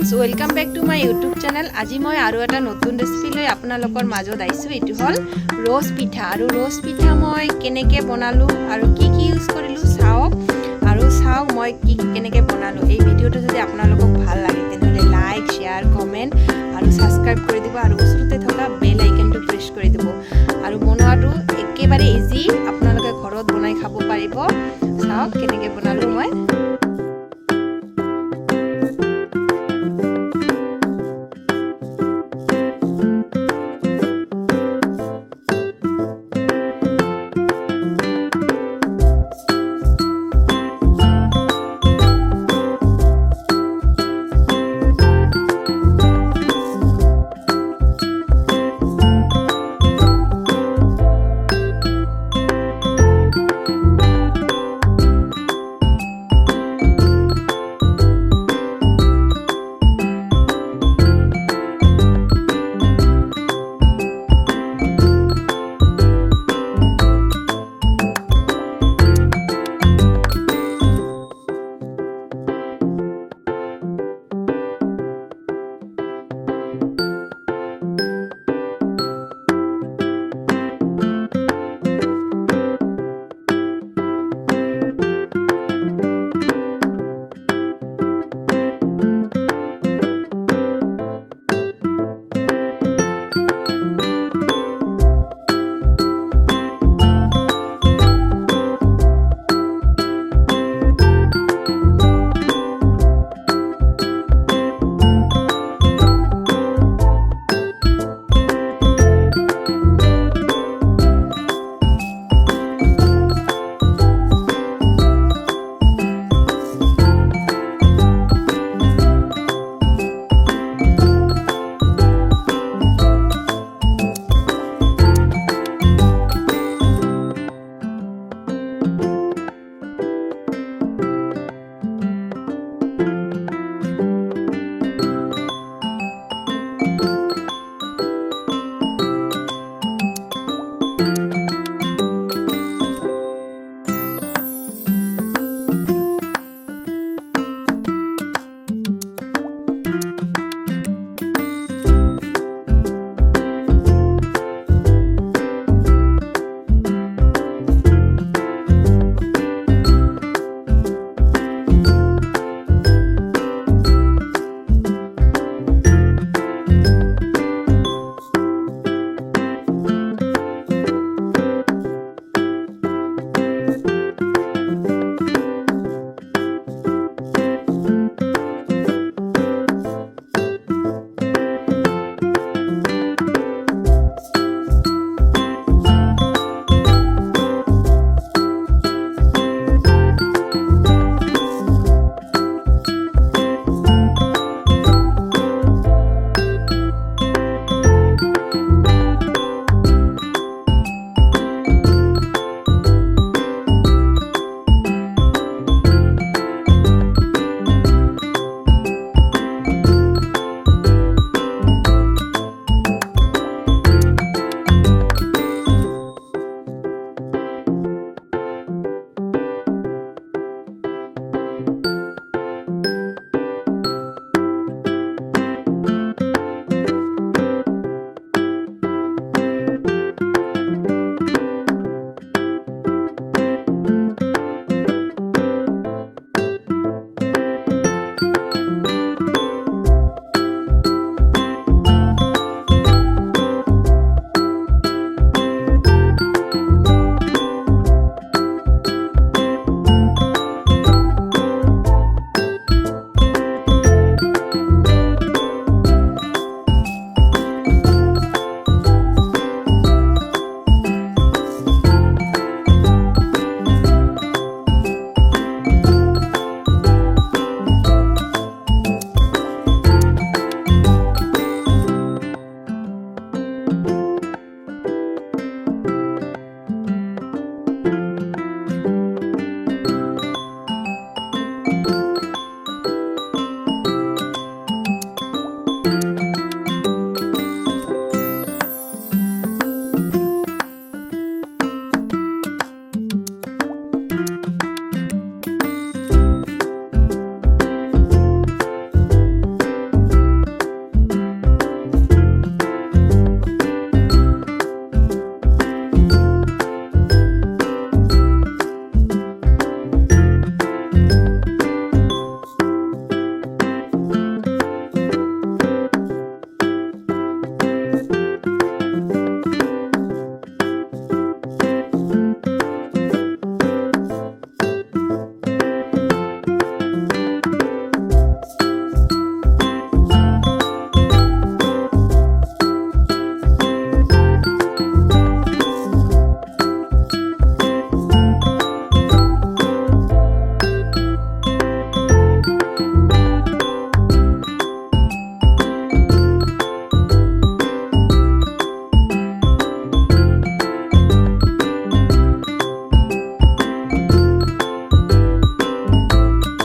Friends welcome back to my YouTube channel. आज मैं और एटा नतुन रेसिपि लै आपनालोकर माजत आइसो। एटु हल रोज पिठा और रोज पिठा मैं केनेके बनालो और की यूज करिलो चाওক और चाওক मैं की केनेके बनालो। এই ভিডিওটো যদি আপোনালোকক ভাল লাগে তেনহলে লাইক শেয়ার কমেন্ট और সাবস্ক্রাইব কৰি দিব और ওচৰতে থকা বেল আইকনটো প্ৰেছ কৰি দিব। और বনোৱাটো একেবাৰে ইজি, আপোনালোকে ঘৰত বনাই খাব পাৰিব। চাওক কেনেকে বনালো মই।